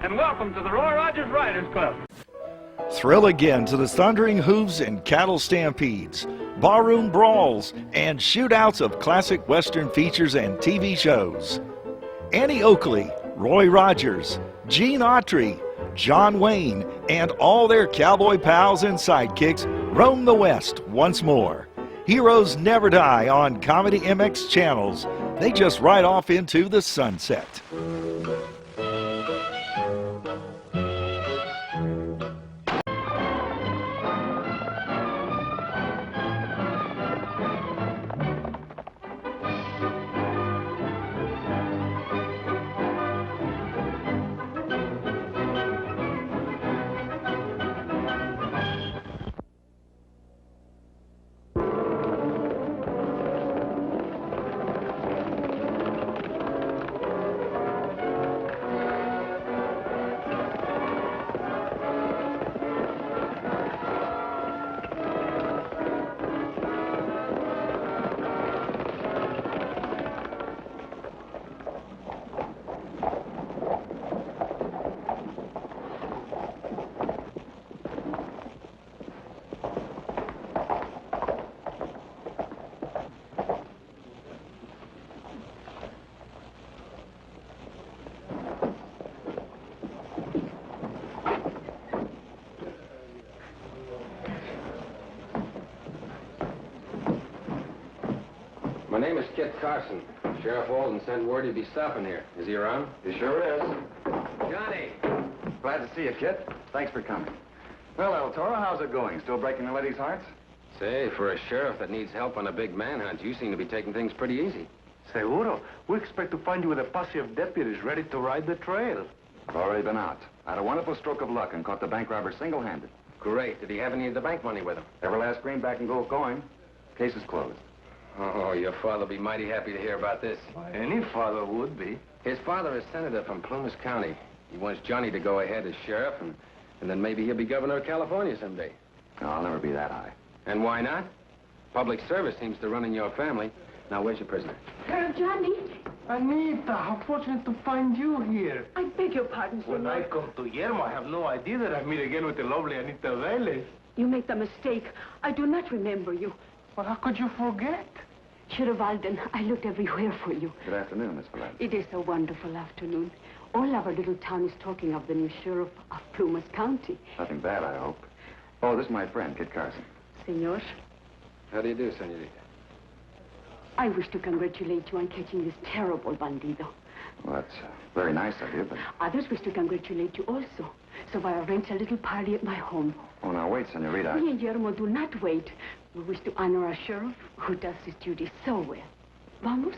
and welcome to the Roy Rogers Riders Club. Thrill again to the thundering hooves and cattle stampedes, barroom brawls, and shootouts of classic Western features and TV shows. Annie Oakley, Roy Rogers, Gene Autry, John Wayne, and all their cowboy pals and sidekicks roam the West once more. Heroes never die on Comedy MX channels. They just ride off into the sunset. My name is Kit Carson. Sheriff Walden sent word he'd be stopping here. Is he around? He sure is. Johnny! Glad to see you, Kit. Thanks for coming. Well, El Toro, how's it going? Still breaking the ladies' hearts? Say, for a sheriff that needs help on a big manhunt, you seem to be taking things pretty easy. Seguro. We expect to find you with a posse of deputies ready to ride the trail. I've already been out. I had a wonderful stroke of luck and caught the bank robber single-handed. Great. Did he have any of the bank money with him? Every last greenback and gold coin. Case is closed. Oh, your father'll be mighty happy to hear about this. Why, any father would be. His father is senator from Plumas County. He wants Johnny to go ahead as sheriff, and then maybe he'll be governor of California someday. No, I'll never be that high. And why not? Public service seems to run in your family. Now, where's your prisoner? Johnny, Anita, how fortunate to find you here. I beg your pardon, When senor. I come to Yermo, I have no idea that I meet again with the lovely Anita Vélez. You make the mistake. I do not remember you. Well, how could you forget? Sheriff Walden, I looked everywhere for you. Good afternoon, Miss Velez. It is a wonderful afternoon. All our little town is talking of the new sheriff of Plumas County. Nothing bad, I hope. Oh, this is my friend, Kit Carson. Senor, How do you do, senorita? I wish to congratulate you on catching this terrible bandido. Well, that's very nice of you, but... Others wish to congratulate you also. So I arranged a little party at my home. Oh, now, wait, senorita. Me and Guillermo do not wait. We wish to honor our sheriff who does his duty so well. Vamos?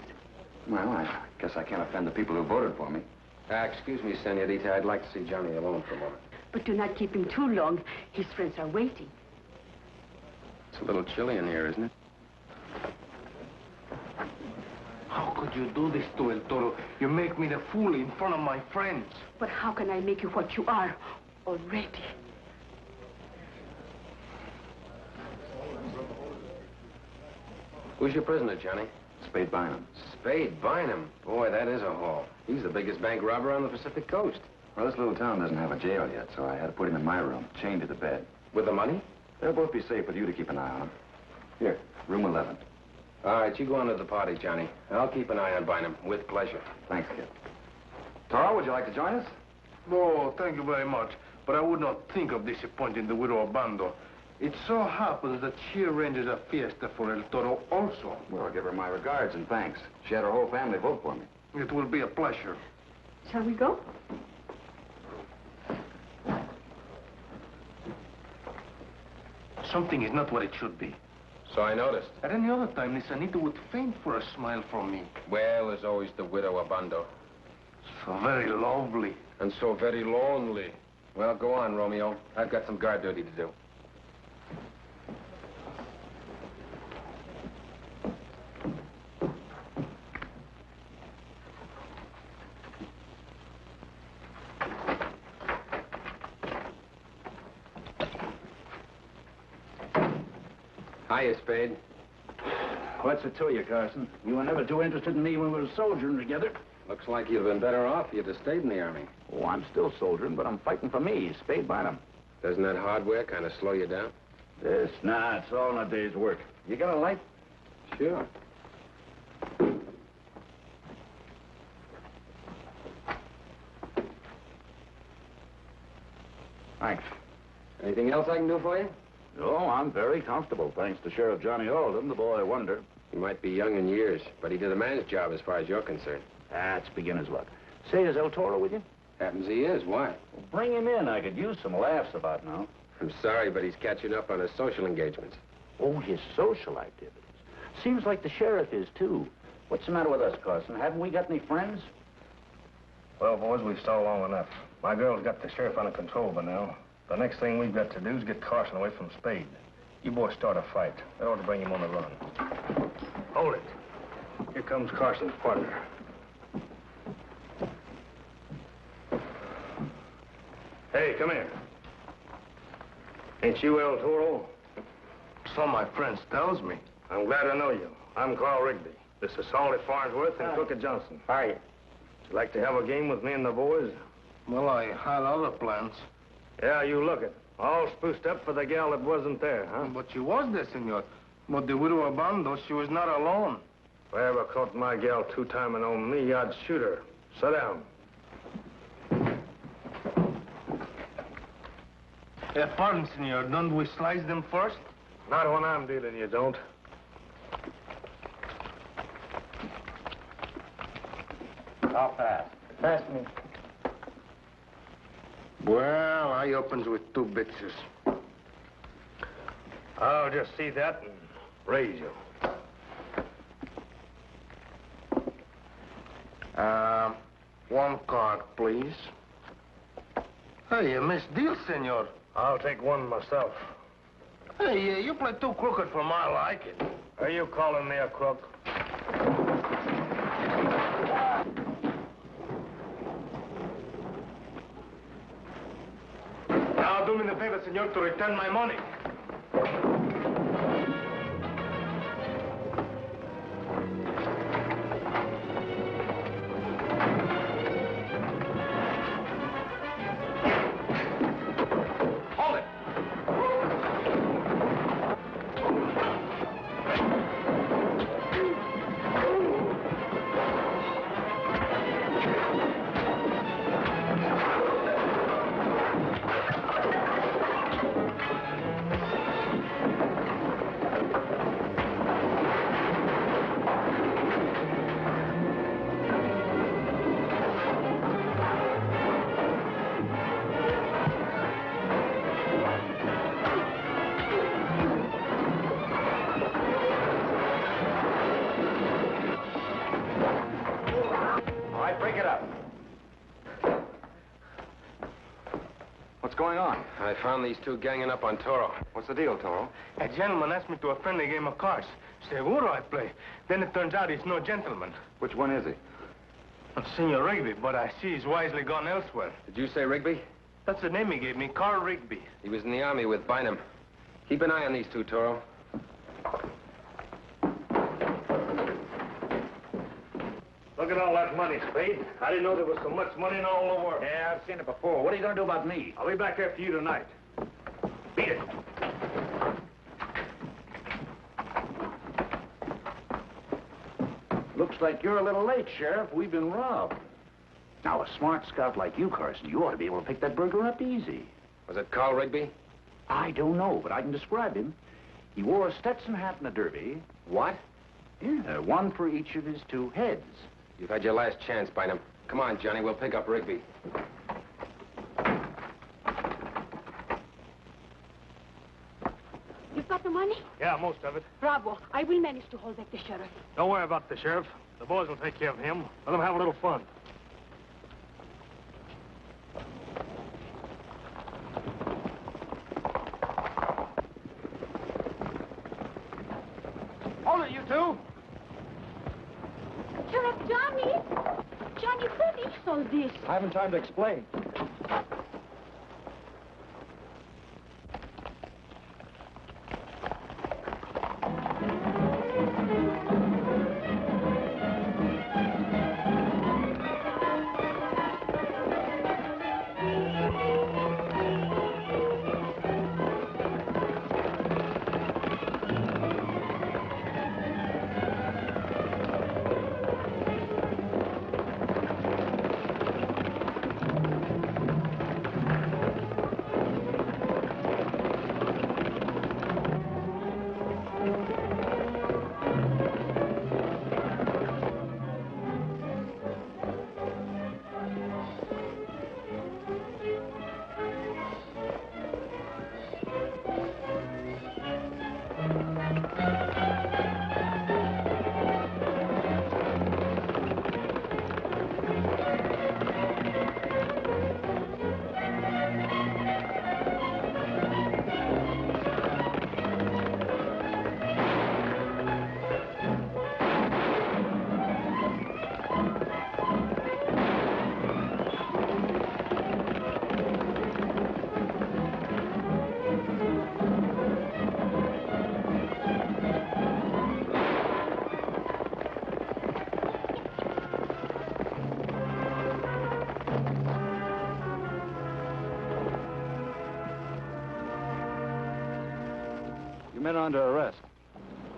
Well, I guess I can't offend the people who voted for me. Excuse me, senorita. I'd like to see Johnny alone for a moment. But do not keep him too long. His friends are waiting. It's a little chilly in here, isn't it? How could you do this to El Toro? You make me the fool in front of my friends. But how can I make you what you are already? Who's your prisoner, Johnny? Spade Bynum. Spade Bynum. Boy, that is a haul. He's the biggest bank robber on the Pacific Coast. Well, this little town doesn't have a jail yet, so I had to put him in my room, chained to the bed. With the money? They'll both be safe with you to keep an eye on them. Here, room 11. All right, you go on to the party, Johnny. I'll keep an eye on Bynum, with pleasure. Thanks, Kid. Toro, would you like to join us? Oh, thank you very much. But I would not think of disappointing the widow Obando. It so happens that she arranges a fiesta for El Toro also. Well, I'll give her my regards and thanks. She had her whole family vote for me. It will be a pleasure. Shall we go? Something is not what it should be. So I noticed. At any other time, Miss Anita would faint for a smile from me. Well, there's always the widow Obando. So very lovely. And so very lonely. Well, go on, Romeo. I've got some guard duty to do. Hiya, Spade. What's it to you, Carson? You were never too interested in me when we were soldiering together. Looks like you've been better off if you'd have stayed in the Army. Oh, I'm still soldiering, but I'm fighting for me, Spade Bynum. Doesn't that hardware kind of slow you down? Nah, it's all in a day's work. You got a light? Sure. Thanks. Anything else I can do for you? Oh, I'm very comfortable, thanks to Sheriff Johnny Alden, the boy wonder. He might be young in years, but he did a man's job as far as you're concerned. That's beginner's luck. Say, is El Toro with you? Happens he is. Why? Well, bring him in. I could use some laughs about now. I'm sorry, but he's catching up on his social engagements. Oh, his social activities. Seems like the sheriff is, too. What's the matter with us, Carson? Haven't we got any friends? Well, boys, we've stalled long enough. My girl's got the sheriff under control by now. The next thing we've got to do is get Carson away from Spade. You boys start a fight. That ought to bring him on the run. Hold it. Here comes Carson's partner. Hey, come here. Ain't you El Toro? So my friends tells me. I'm glad to know you. I'm Carl Rigby. This is Salty Farnsworth and Crooked Johnson. Hi. Would you like to have a game with me and the boys? Well, I had other plans. Yeah, you look it. All spruced up for the gal that wasn't there, huh? But she was there, senor. But the widow Abando, she was not alone. If I ever caught my gal two-timing on me, I'd shoot her. Sit down. Pardon, senor. Don't we slice them first? Not when I'm dealing, you don't. How fast? Pass me. Well, I opens with 2 bitches. I'll just see that and raise you. 1 card, please. Hey, you missed deal, senor. I'll take 1 myself. Hey, you play too crooked for my liking. Are you calling me a crook? Now do me the favor, senor, to return my money. Hold it. going on? I found these 2 ganging up on Toro. What's the deal, Toro? A gentleman asked me to a friendly game of cards. Seguro I play. Then it turns out he's no gentleman. Which one is he? Senor Rigby, but I see he's wisely gone elsewhere. Did you say Rigby? That's the name he gave me, Carl Rigby. He was in the Army with Bynum. Keep an eye on these 2, Toro. Look at all that money, Spade. I didn't know there was so much money in all the world. Yeah, I've seen it before. What are you going to do about me? I'll be back after you tonight. Beat it. Looks like you're a little late, Sheriff. We've been robbed. Now, a smart scout like you, Carson, you ought to be able to pick that burglar up easy. Was it Carl Rigby? I don't know, but I can describe him. He wore a Stetson hat and a derby. What? Yeah, 1 for each of his 2 heads. You've had your last chance, Bynum. Come on, Johnny, we'll pick up Rigby. You've got the money? Yeah, most of it. Bravo. I will manage to hold back the sheriff. Don't worry about the sheriff. The boys will take care of him. Let them have a little fun. Hold it, you 2. Sheriff Johnny! Johnny, what is all this? I haven't time to explain. Two men are under arrest.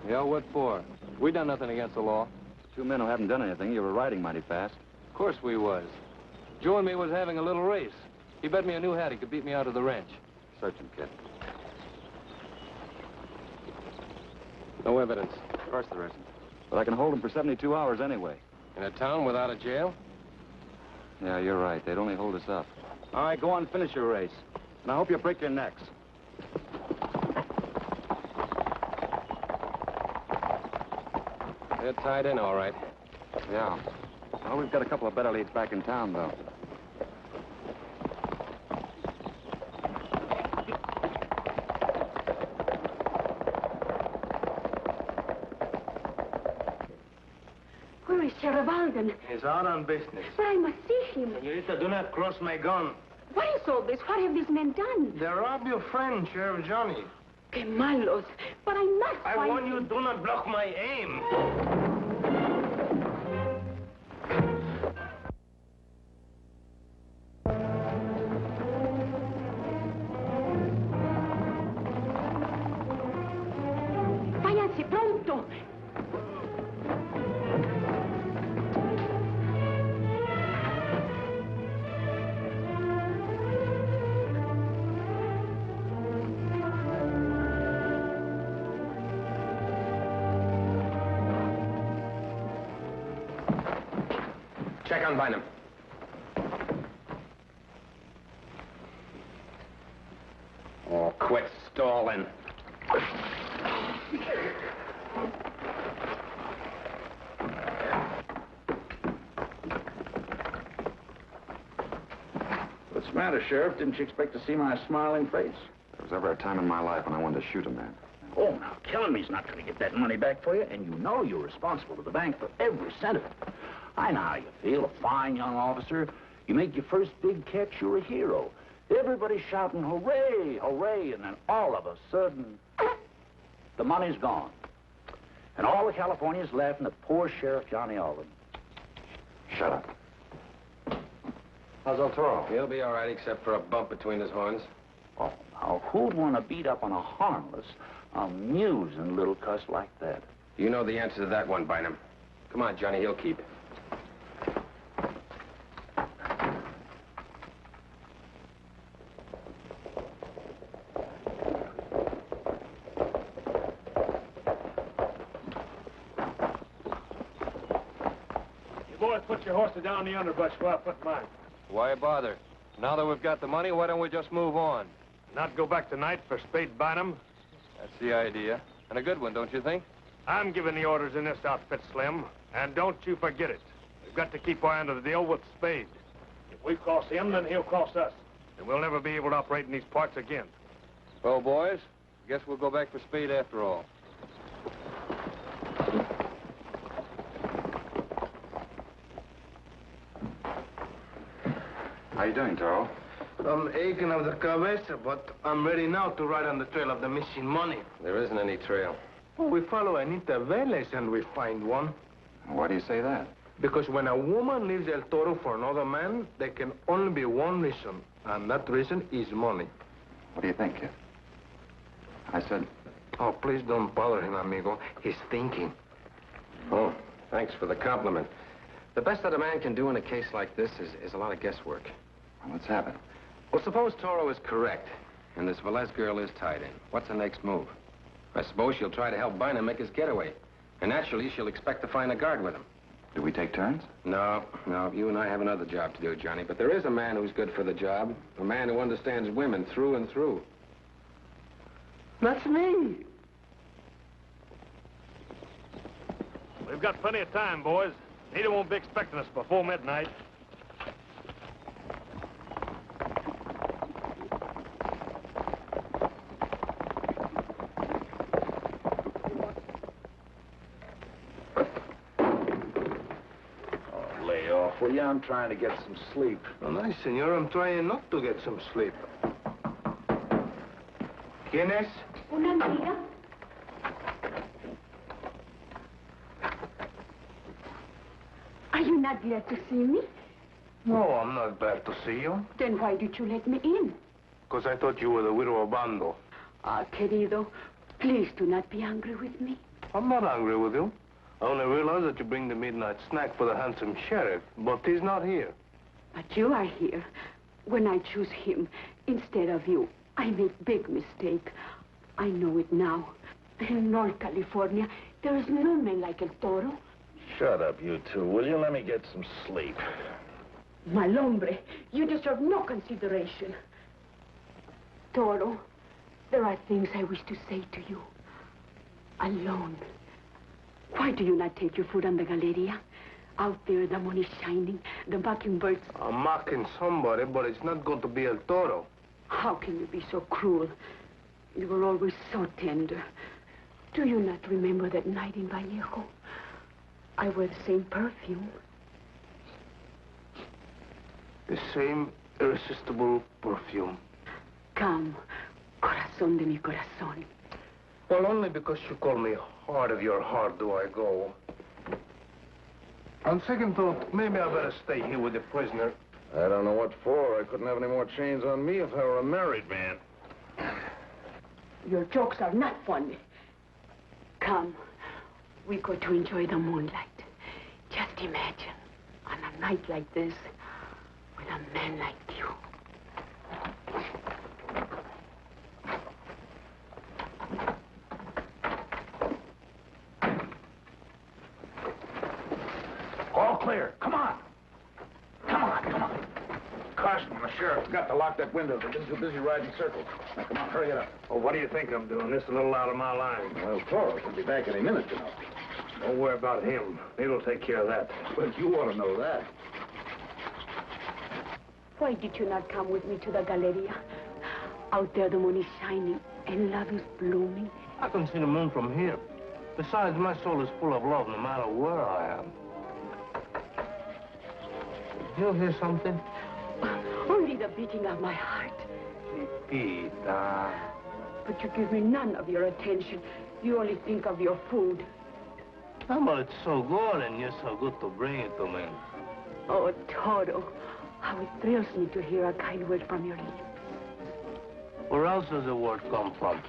Yeah, what for? We done nothing against the law. Two men who haven't done anything. You were riding mighty fast. Of course we was. Joe and me was having a little race. He bet me a new hat he could beat me out of the ranch. Search him, kid. No evidence. Of course there isn't. But I can hold him for 72 hours anyway. In a town without a jail? Yeah, you're right. They'd only hold us up. All right, go on and finish your race. And I hope you break your necks. They're tied in, all right. Yeah. Well, we've got a couple of better leads back in town, though. Where is Sheriff Alden? He's out on business. But I must see him. Senorita, do not cross my gun. What is all this? What have these men done? They robbed your friend, Sheriff Johnny. Que malos. But I must I find warn you, him. do not block my aim. Váyanse pronto. Check on Bynum. Oh, quit stalling. What's the matter, Sheriff? Didn't you expect to see my smiling face? There was ever a time in my life when I wanted to shoot a man. Oh, now, killing me's not going to get that money back for you, and you know you're responsible to the bank for every cent of it. I know how you feel, a fine young officer. You make your first big catch, you're a hero. Everybody's shouting, hooray, hooray, and then all of a sudden, the money's gone. And all of California's laughing at poor Sheriff Johnny Alden. Shut up. How's El Toro? He'll be all right, except for a bump between his horns. Oh, now, who'd want to beat up on a harmless, amusing little cuss like that? You know the answer to that one, Bynum. Come on, Johnny, he'll keep. Boys, put your horses down in the underbrush while I put mine. Why bother? Now that we've got the money, why don't we just move on? Not go back tonight for Spade Bynum. That's the idea. And a good one, don't you think? I'm giving the orders in this outfit, Slim. And don't you forget it. We've got to keep our end of the deal with Spade. If we cross him, then he'll cross us. And we'll never be able to operate in these parts again. Well, boys, guess we'll go back for Spade after all. How you doing, Toro? I'm aching of the cabeza, but I'm ready now to ride on the trail of the missing money. There isn't any trail. Oh, we follow Anita Velez and we find one. Why do you say that? Because when a woman leaves El Toro for another man, there can only be one reason, and that reason is money. What do you think, kid? I said... Oh, please don't bother him, amigo. He's thinking. Oh, thanks for the compliment. The best that a man can do in a case like this is a lot of guesswork. Well, let's have it. Well, suppose Toro is correct, and this Velez girl is tied in. What's the next move? I suppose she'll try to help Bynum make his getaway. And naturally, she'll expect to find a guard with him. Do we take turns? No. You and I have another job to do, Johnny. But there is a man who's good for the job. A man who understands women through and through. That's me. We've got plenty of time, boys. Nita won't be expecting us before midnight. Lay off, will you? I'm trying to get some sleep. Oh, nice, senor. I'm trying not to get some sleep. ¿Quién es? Una amiga. Are you not glad to see me? No, I'm not glad to see you. Then why did you let me in? Because I thought you were the widow of Bando. Ah, querido, Please do not be angry with me. I'm not angry with you. I only realized that you bring the midnight snack for the handsome sheriff, but he's not here. But you are here. When I choose him instead of you, I make big mistake. I know it now. In North California, there is no man like El Toro. Shut up, you two. Will you let me get some sleep? Mal hombre, you deserve no consideration. Toro, there are things I wish to say to you. Alone. Why do you not take your food on the Galleria? Out there, the moon is shining, the mockingbirds. I'm mocking somebody, but it's not going to be El Toro. How can you be so cruel? You were always so tender. Do you not remember that night in Vallejo? I wear the same perfume. The same irresistible perfume. Come, corazón de mi corazón. Well, only because you call me heart of your heart do I go. On second thought, maybe I better stay here with the prisoner. I don't know what for. I couldn't have any more chains on me if I were a married man. Your jokes are not funny. Come, we go to enjoy the moonlight. Just imagine, on a night like this, with a man like you. All clear. Come on. Come on, come on. Carson and the sheriff got to lock that window. They've been too busy riding circles. Now, come on, hurry it up. Well, what do you think I'm doing? This is a little out of my line. Well, Toro should be back any minute, you know. Don't worry about him. He'll take care of that. But you ought to know that. Why did you not come with me to the Galleria? Out there, the moon is shining and love is blooming. I can see the moon from here. Besides, my soul is full of love no matter where I am. You hear something? Only the beating of my heart. Pita. But you give me none of your attention. You only think of your food. But it's so good, and you're so good to bring it to me. Oh, Toro, how it thrills me to hear a kind word from your lips. Where else does the word come from?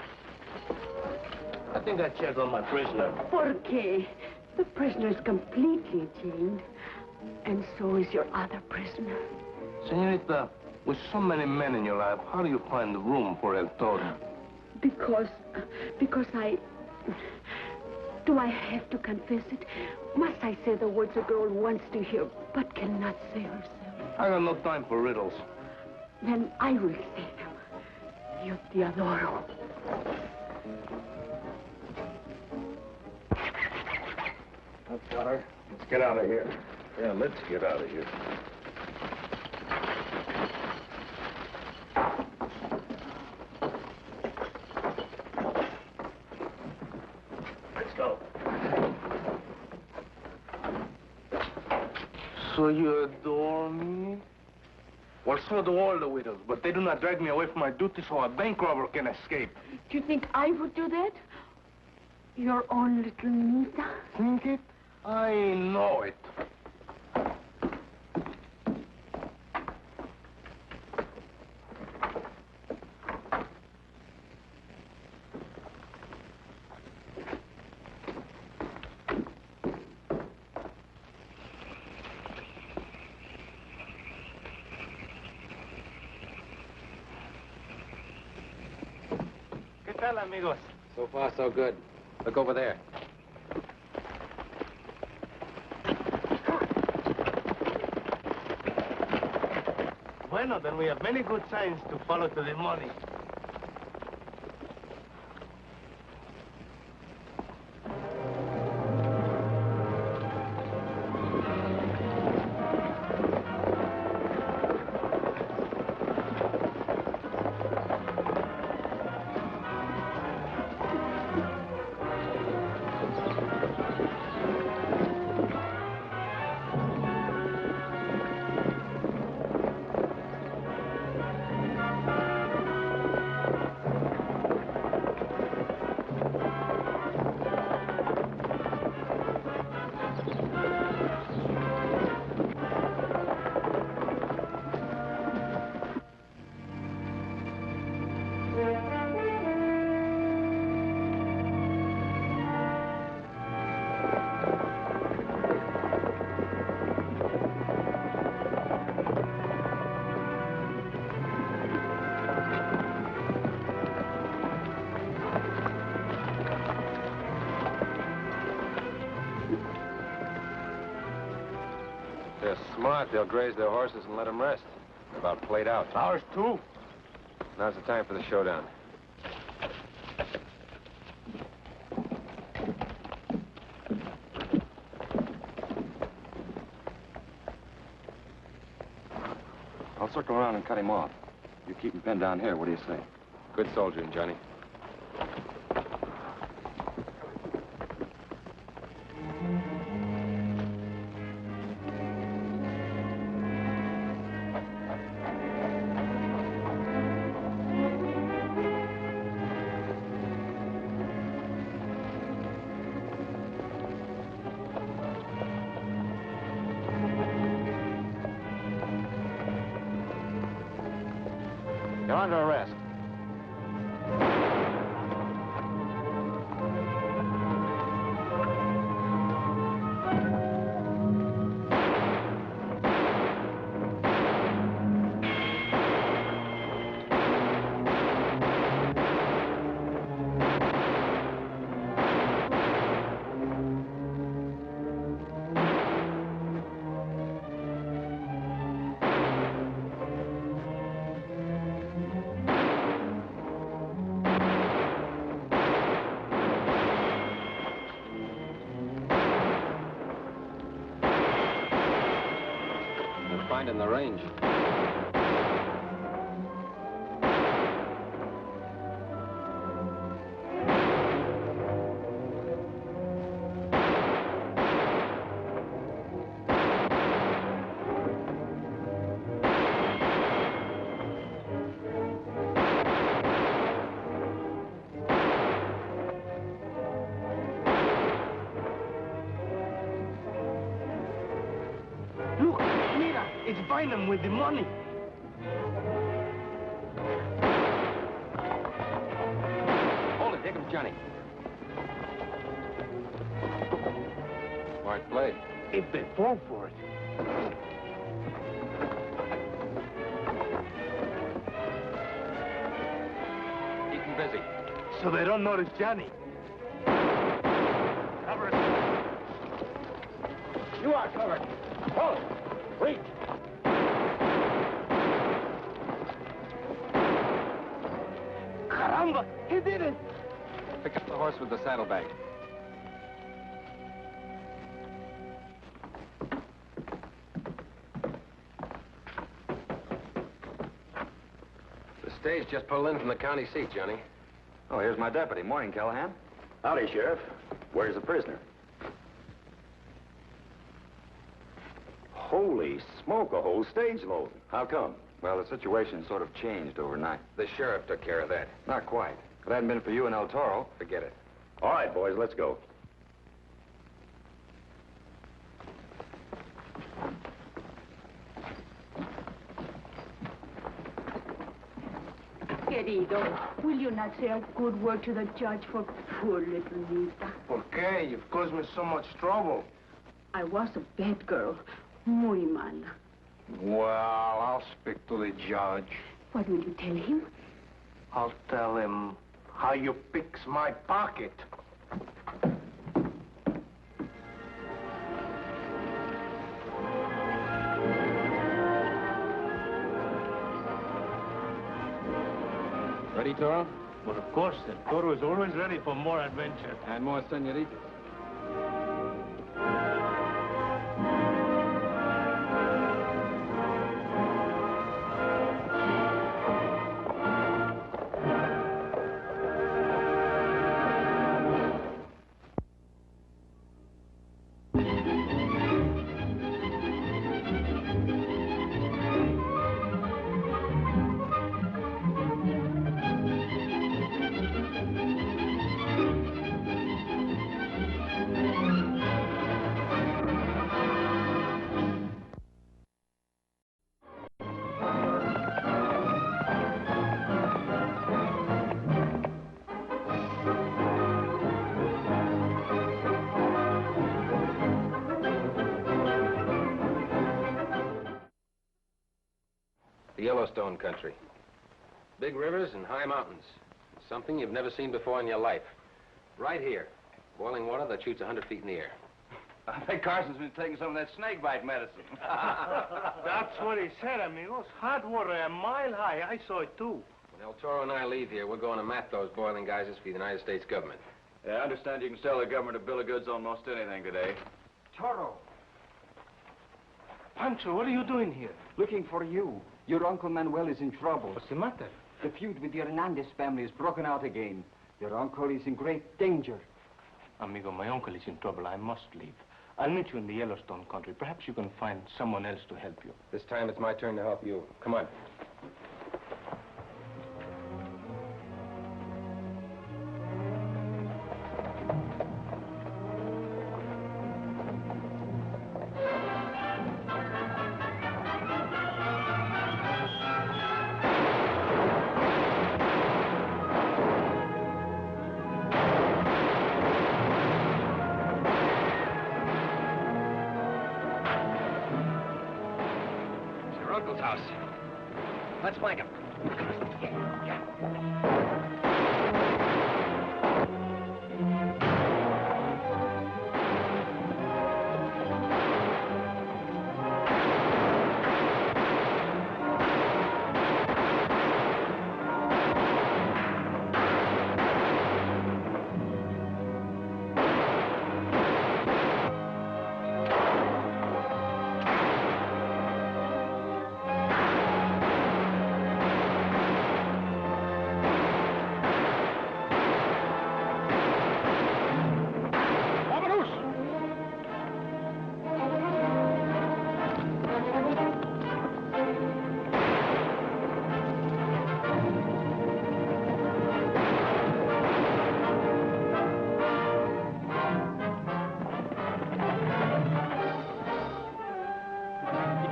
I think I checked on my prisoner. ¿Por qué? The prisoner is completely chained. And so is your other prisoner. Senorita, with so many men in your life, how do you find the room for El Toro? Because I... Do I have to confess it? Must I say the words a girl wants to hear but cannot say herself? I got no time for riddles. Then I will say them. Yo te adoro. That's got her. Let's get out of here. Yeah, let's get out of here. Let's go. So you adore me? Well, so do all the widows, but they do not drag me away from my duty so a bank robber can escape. Do you think I would do that? Your own little Nita? Think it? I know it. ¿Qué tal, amigos? So far, so good. Look over there. Bueno, then we have many good signs to follow to the money. they're smart, they'll graze their horses and let them rest. They're about played out. Ours, too. Now's the time for the showdown. I'll circle around and cut him off. You keep him pinned down here. What do you say? Good soldiering, Johnny. You're under arrest. In the range. Look, mira, it's Bynum with the money. Hold it, here comes Johnny. Smart play. If they fall for it. Keep him busy. So they don't notice Johnny. Cover it. You are covered. Hold. Wait. Caramba, he did it. Pick up the horse with the saddlebag. The stage just pulled in from the county seat, Johnny. Oh, here's my deputy. Morning, Callahan. Howdy, Sheriff. Where's the prisoner? Holy smoke, a whole stage load. How come? Well, the situation sort of changed overnight. The sheriff took care of that. Not quite. If it hadn't been for you and El Toro, Forget it. All right, boys, let's go. Querido, will you not say a good word to the judge for poor little Nita? ¿Por qué? You've caused me so much trouble. I was a bad girl. Muy mala. Well, I'll speak to the judge. What will you tell him? I'll tell him how you picks my pocket. Ready, Toro? Well, of course, the Toro is always ready for more adventure. And more senoritas. The Yellowstone country. Big rivers and high mountains. Something you've never seen before in your life. Right here. Boiling water that shoots 100 feet in the air. I think Carson's been taking some of that snake bite medicine. That's what he said, amigos. Hot water a mile high. I saw it, too. When El Toro and I leave here, we're going to mat those boiling geysers for the United States government. Yeah, I understand you can sell the government a bill of goods on most anything today. Toro, Pancho, what are you doing here? looking for you. Your Uncle Manuel is in trouble. What's the matter? The feud with the Hernandez family is broken out again. Your uncle is in great danger. Amigo, my uncle is in trouble. I must leave. I'll meet you in the Yellowstone country. Perhaps you can find someone else to help you. This time it's my turn to help you. Come on. Uncle's house. Let's flank him.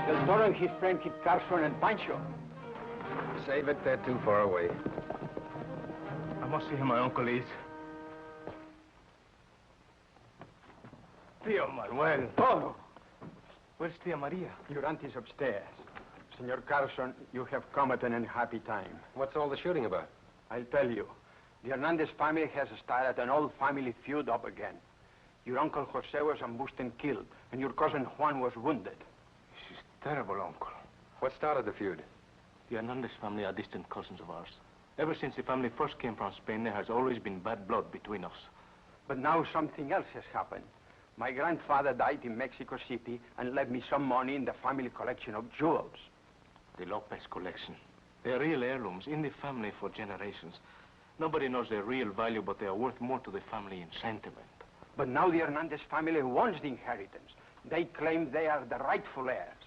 El Toro and his friend hit Carson and Pancho. Save it, they're too far away. I must see who my uncle is. Tío Manuel. Toro! Where's Tia Maria? Your auntie's upstairs. Senor Carson, you have come at an unhappy time. What's all the shooting about? I'll tell you. The Hernandez family has started an old family feud up again. Your uncle Jose was ambushed and killed, and your cousin Juan was wounded. This is terrible, Uncle. What started the feud? The Hernandez family are distant cousins of ours. Ever since the family first came from Spain, there has always been bad blood between us. But now something else has happened. My grandfather died in Mexico City and left me some money in the family collection of jewels. The Lopez collection. They're real heirlooms in the family for generations. Nobody knows their real value, but they are worth more to the family in sentiment. But now the Hernandez family wants the inheritance. They claim they are the rightful heirs.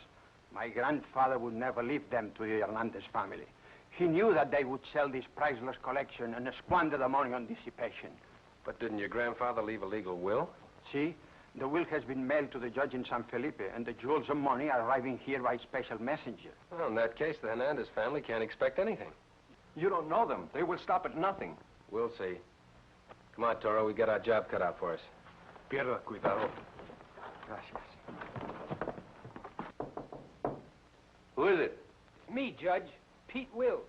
My grandfather would never leave them to the Hernandez family. He knew that they would sell this priceless collection and squander the money on dissipation. But didn't your grandfather leave a legal will? See, the will has been mailed to the judge in San Felipe, and the jewels and money are arriving here by special messenger. Well, in that case, the Hernandez family can't expect anything. You don't know them. They will stop at nothing. We'll see. Come on, Toro, we got our job cut out for us. Pierda cuidado. Gracias. Who is it? Me, Judge. Pete Wills.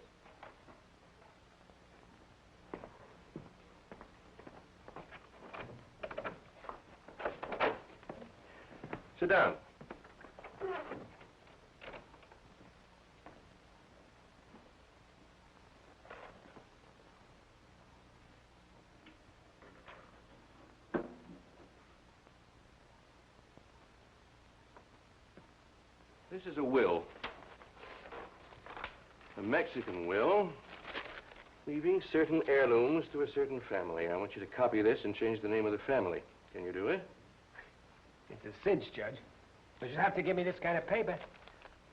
Sit down. This is a will. A Mexican will, leaving certain heirlooms to a certain family. I want you to copy this and change the name of the family. Can you do it? It's a cinch, Judge. But you have to give me this kind of paper.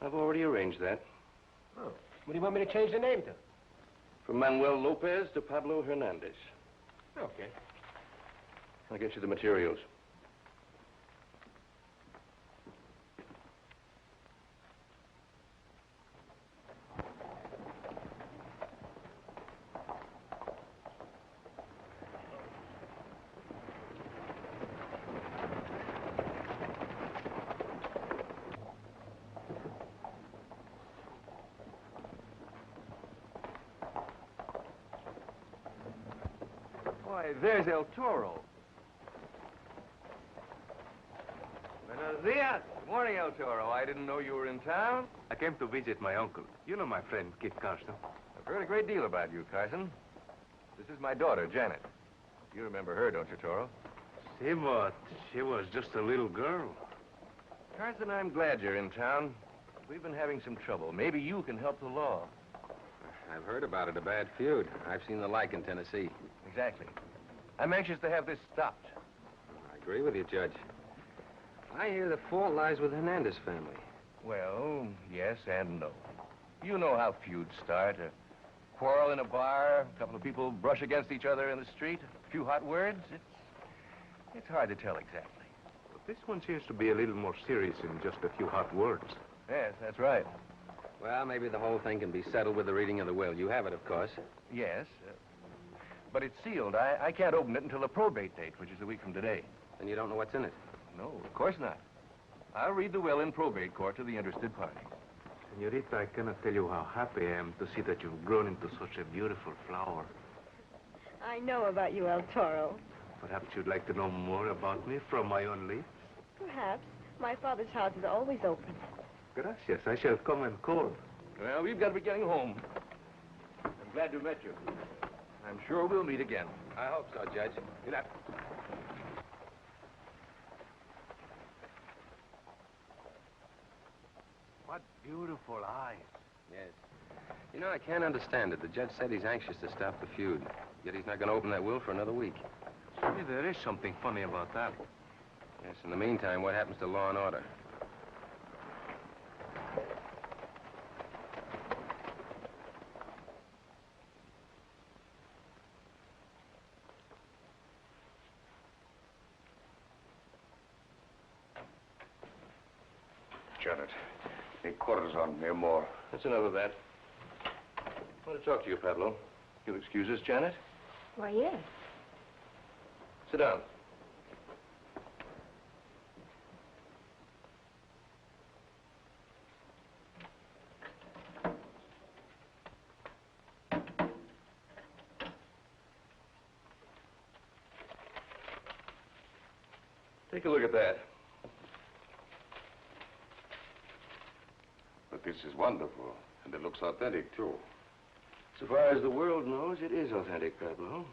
I've already arranged that. Oh. What do you want me to change the name to? From Manuel Lopez to Pablo Hernandez. Okay. I'll get you the materials. Why, there's El Toro. Buenos dias. Good morning, El Toro. I didn't know you were in town. I came to visit my uncle. You know my friend, Kit Carson. I've heard a great deal about you, Carson. This is my daughter, Janet. You remember her, don't you, Toro? See, but she was just a little girl. Carson, I'm glad you're in town. We've been having some trouble. Maybe you can help the law. I've heard about it, a bad feud. I've seen the like in Tennessee. Exactly. I'm anxious to have this stopped. I agree with you, Judge. I hear the fault lies with Hernandez family. Well, yes and no. You know how feuds start. A quarrel in a bar, a couple of people brush against each other in the street, a few hot words. It's hard to tell exactly. But this one seems to be a little more serious than just a few hot words. Yes, that's right. Well, maybe the whole thing can be settled with the reading of the will. You have it, of course. Yes, but it's sealed. I can't open it until the probate date, which is a week from today. And you don't know what's in it? No, of course not. I'll read the will in probate court to the interested party. Senorita, I cannot tell you how happy I am to see that you've grown into such a beautiful flower. I know about you, El Toro. Perhaps you'd like to know more about me from my own lips? Perhaps. My father's house is always open. Gracias. I shall come and call. Well, we've got to be getting home. I'm glad to met you. I'm sure we'll meet again. I hope so, Judge. Good night. What beautiful eyes. Yes. You know, I can't understand it. The judge said he's anxious to stop the feud, yet he's not going to open that will for another week. Maybe there is something funny about that. Yes, in the meantime, what happens to law and order? Janet, the quarters on near more. That's enough of that. I want to talk to you, Pablo. You'll excuse us, Janet? Why, yes. Sit down. Take a look at that. But this is wonderful, and it looks authentic, too. So far as the world knows, it is authentic, Pablo.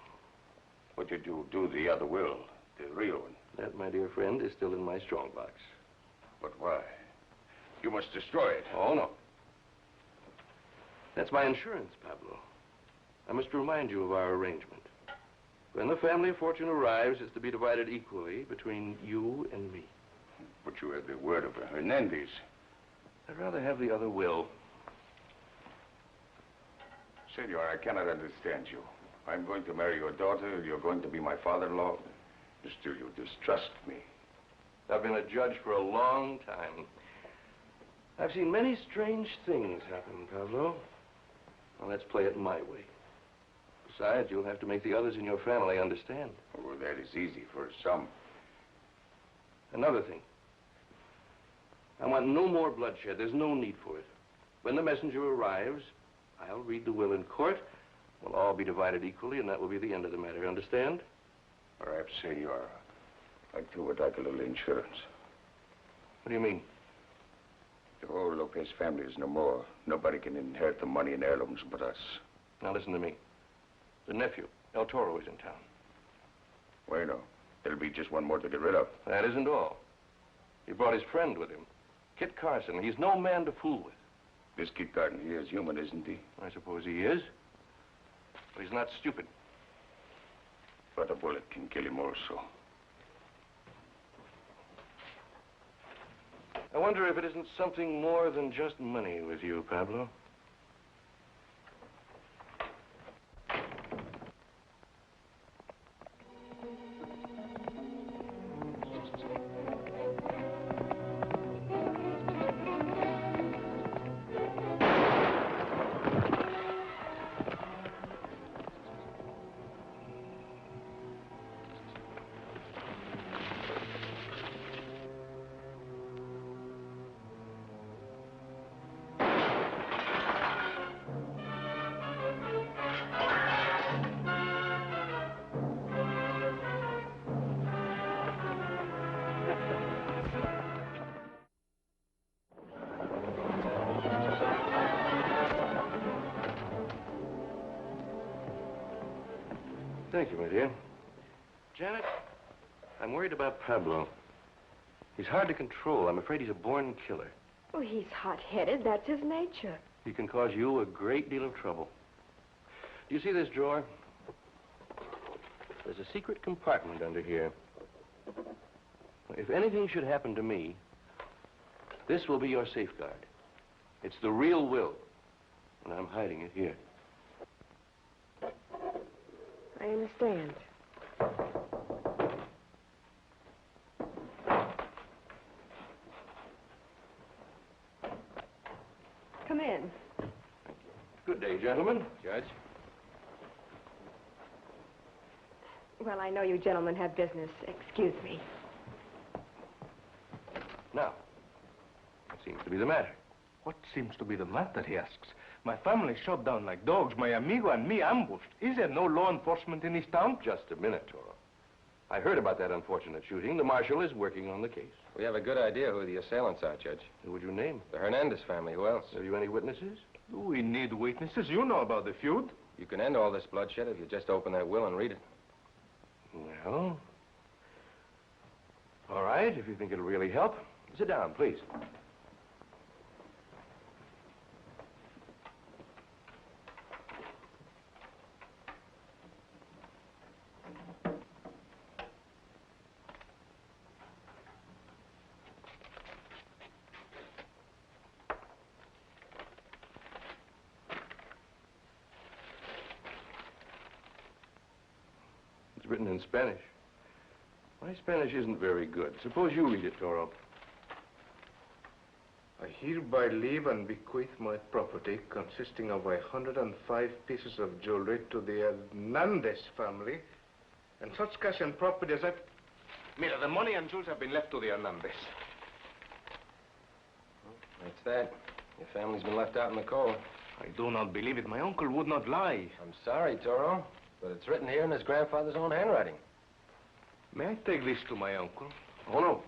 What did you do the other will, the real one? That, my dear friend, is still in my strongbox. But why? You must destroy it. Oh, no. That's my insurance, Pablo. I must remind you of our arrangement. When the family fortune arrives, it's to be divided equally between you and me. But you have the word of Hernandez. I'd rather have the other will. Senor, I cannot understand you. I'm going to marry your daughter. You're going to be my father-in-law. Still, you distrust me. I've been a judge for a long time. I've seen many strange things happen, Pablo. Well, let's play it my way. Besides, you'll have to make the others in your family understand. Well, that is easy for some. Another thing. I want no more bloodshed. There's no need for it. When the messenger arrives, I'll read the will in court. We'll all be divided equally, and that will be the end of the matter. Understand? Perhaps, senor, I too would like a little insurance. What do you mean? The whole Lopez family is no more. Nobody can inherit the money and heirlooms but us. Now listen to me. The nephew, El Toro, is in town. Bueno, there'll be just one more to get rid of. That isn't all. He brought his friend with him, Kit Carson. He's no man to fool with. This Kit Carson, he is human, isn't he? I suppose he is. But he's not stupid. But a bullet can kill him also. I wonder if it isn't something more than just money with you, Pablo. Thank you, my dear. Janet, I'm worried about Pablo. He's hard to control. I'm afraid he's a born killer. Oh, he's hot-headed. That's his nature. He can cause you a great deal of trouble. Do you see this drawer? There's a secret compartment under here. If anything should happen to me, this will be your safeguard. It's the real will, and I'm hiding it here. I understand. Come in. Good day, gentlemen. Judge? Well, I know you gentlemen have business. Excuse me. Now, what seems to be the matter? What seems to be the matter, he asks. My family shot down like dogs. My amigo and me ambushed. Is there no law enforcement in this town? Just a minute, Toro. I heard about that unfortunate shooting. The marshal is working on the case. We have a good idea who the assailants are, Judge. Who would you name? The Hernandez family. Who else? Have you any witnesses? We need witnesses. You know about the feud. You can end all this bloodshed if you just open that will and read it. Well, all right, if you think it'll really help. Sit down, please. It's written in Spanish. My Spanish isn't very good. Suppose you read it, Toro. I hereby leave and bequeath my property consisting of 105 pieces of jewelry to the Hernandez family and such cash and property as Mira, the money and jewels have been left to the Hernandez. That's that. Your family's been left out in the cold. I do not believe it. My uncle would not lie. I'm sorry, Toro, but it's written here in his grandfather's own handwriting. May I take this to my uncle? Oh, no.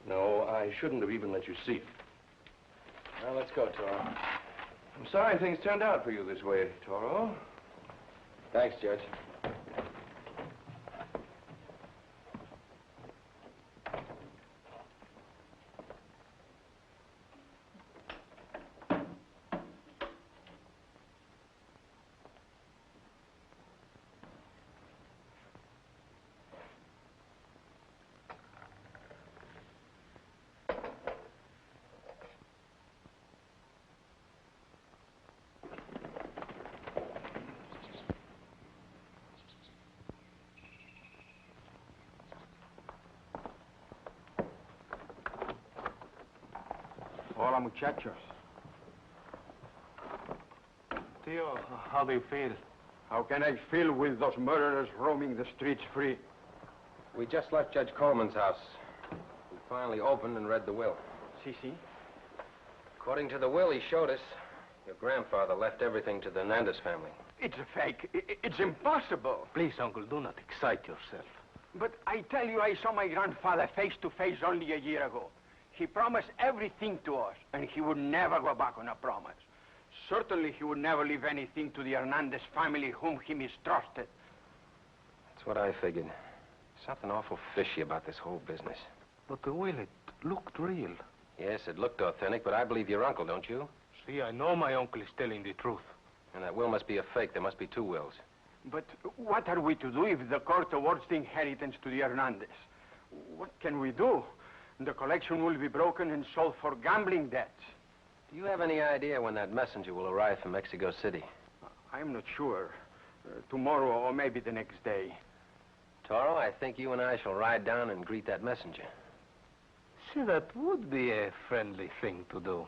No, I shouldn't have even let you see it. Well, let's go, Toro. I'm sorry things turned out for you this way, Toro. Thanks, Judge. Hola, muchachos. Tio, how do you feel? How can I feel with those murderers roaming the streets free? We just left Judge Coleman's house. We finally opened and read the will. Si. According to the will he showed us, your grandfather left everything to the Hernandez family. It's a fake. It's impossible. Please, Uncle, do not excite yourself. But I tell you, I saw my grandfather face to face only a year ago. He promised everything to us, and he would never go back on a promise. Certainly, he would never leave anything to the Hernandez family whom he mistrusted. That's what I figured. Something awful fishy about this whole business. But the will, it looked real. Yes, it looked authentic, but I believe your uncle, don't you? See, I know my uncle is telling the truth. And that will must be a fake. There must be two wills. But what are we to do if the court awards the inheritance to the Hernandez? What can we do? The collection will be broken and sold for gambling debts. Do you have any idea when that messenger will arrive from Mexico City? I'm not sure. Tomorrow or maybe the next day. Toro, I think you and I shall ride down and greet that messenger. See, that would be a friendly thing to do.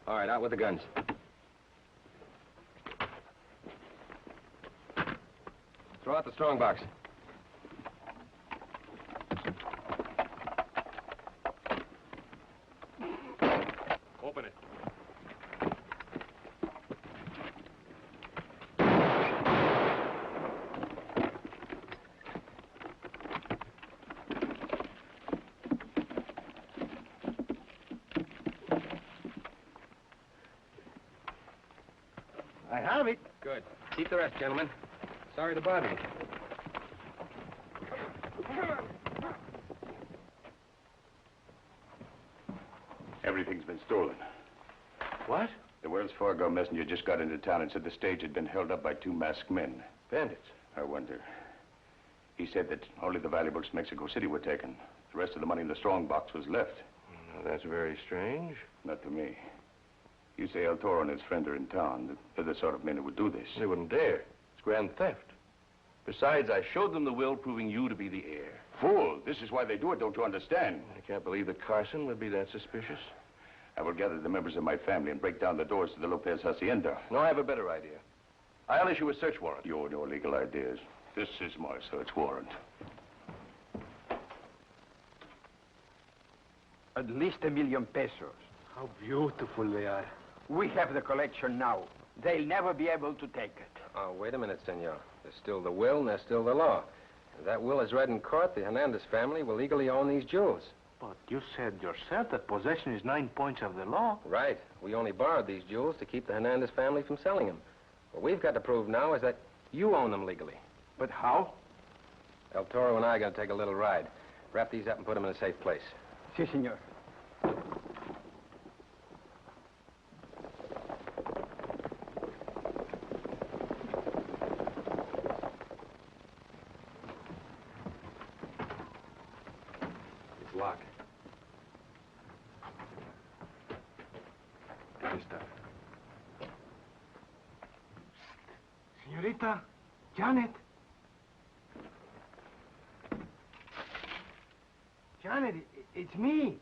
All right, out with the guns. Throw out the strong box. Open it. I have it. Good. Keep the rest, gentlemen. Sorry to bother you. Everything's been stolen. What? The Wells Fargo messenger just got into town and said the stage had been held up by 2 masked men. Bandits. I wonder. He said that only the valuables to Mexico City were taken. The rest of the money in the strong box was left. Well, that's very strange. Not to me. You say El Toro and his friend are in town. They're the sort of men who would do this. They wouldn't dare. It's grand theft. Besides, I showed them the will proving you to be the heir. Fool! This is why they do it, don't you understand? I can't believe that Carson would be that suspicious. I will gather the members of my family and break down the doors to the Lopez hacienda. No, I have a better idea. I'll issue a search warrant. You and your legal ideas. This is my search warrant. At least $1 million pesos. How beautiful they are. We have the collection now. They'll never be able to take it. Oh, wait a minute, senor. There's still the will and there's still the law. If that will is read in court, the Hernandez family will legally own these jewels. But you said yourself that possession is 9 points of the law. Right. We only borrowed these jewels to keep the Hernandez family from selling them. What we've got to prove now is that you own them legally. But how? El Toro and I are going to take a little ride. Wrap these up and put them in a safe place. Si, senor. It's locked. Ahí está. Señorita, Janet. Janet, it's me.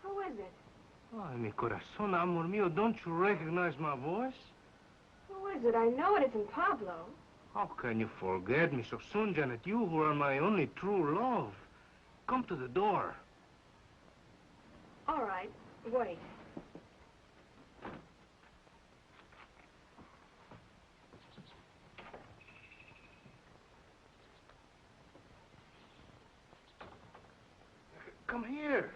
Who is it? Ay, mi corazón, amor mío, don't you recognize my voice? Who is it? I know it isn't Pablo. How can you forget me so soon, Janet? You who are my only true love. Come to the door. All right, wait. Come here.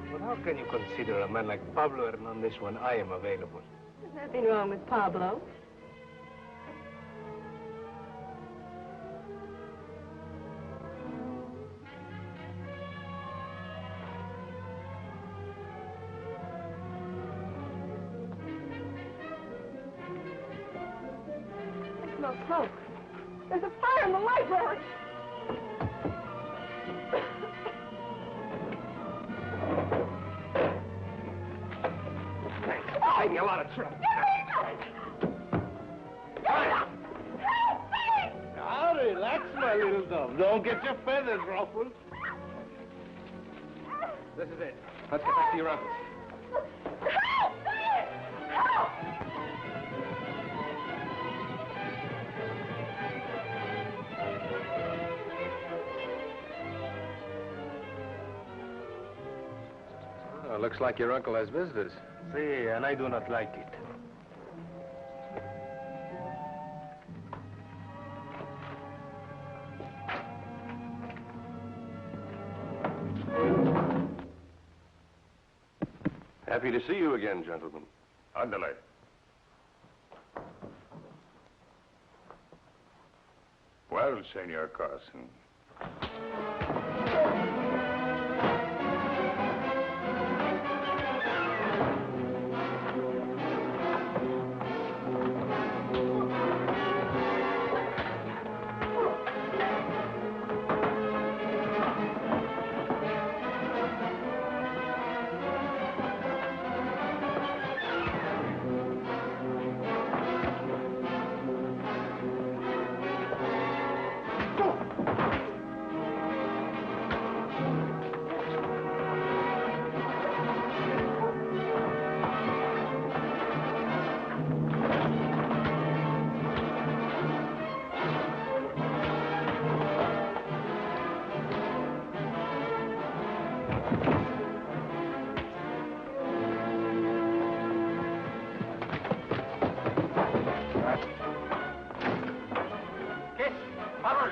But how can you consider a man like Pablo Hernandez when I am available? There's nothing wrong with Pablo. I smell smoke. There's a fire in the library. Save me a lot of trouble. Now, relax, my little dove. Don't get your feathers ruffled. This is it. Let's get back to your office. Oh, looks like your uncle has visitors. See, and I do not like it. Happy to see you again, gentlemen. Andale. Well, Senor Carson.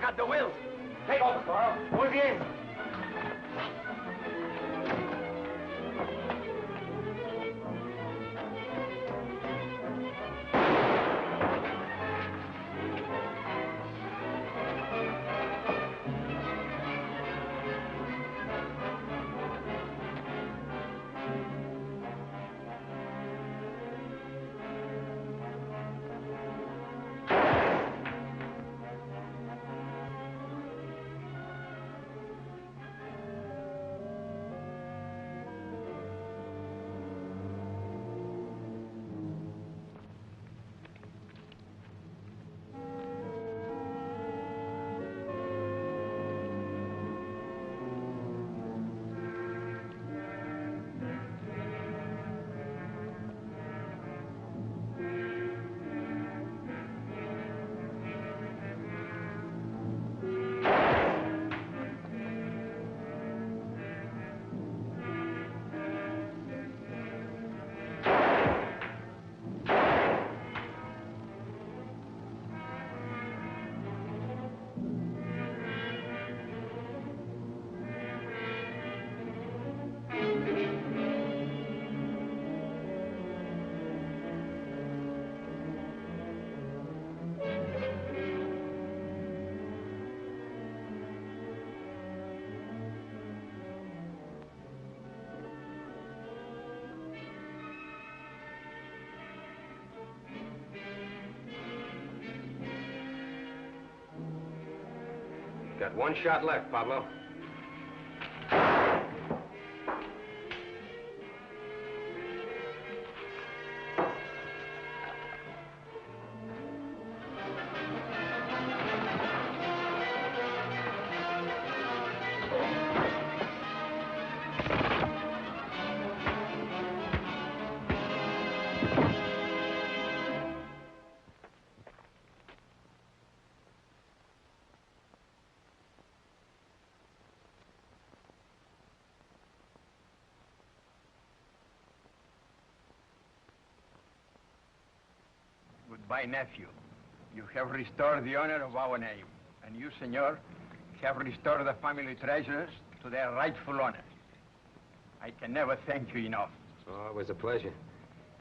Got the will. Take over, Carl. Muy bien. Got one shot left, Pablo. Goodbye, nephew. You have restored the honor of our name. And you, senor, have restored the family treasures to their rightful honor. I can never thank you enough. Oh, it was a pleasure.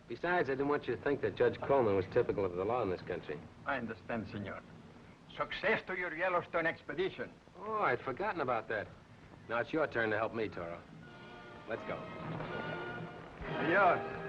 Besides, I didn't want you to think that Judge Coleman was typical of the law in this country. I understand, senor. Success to your Yellowstone expedition. Oh, I'd forgotten about that. Now it's your turn to help me, Toro. Let's go. Senor.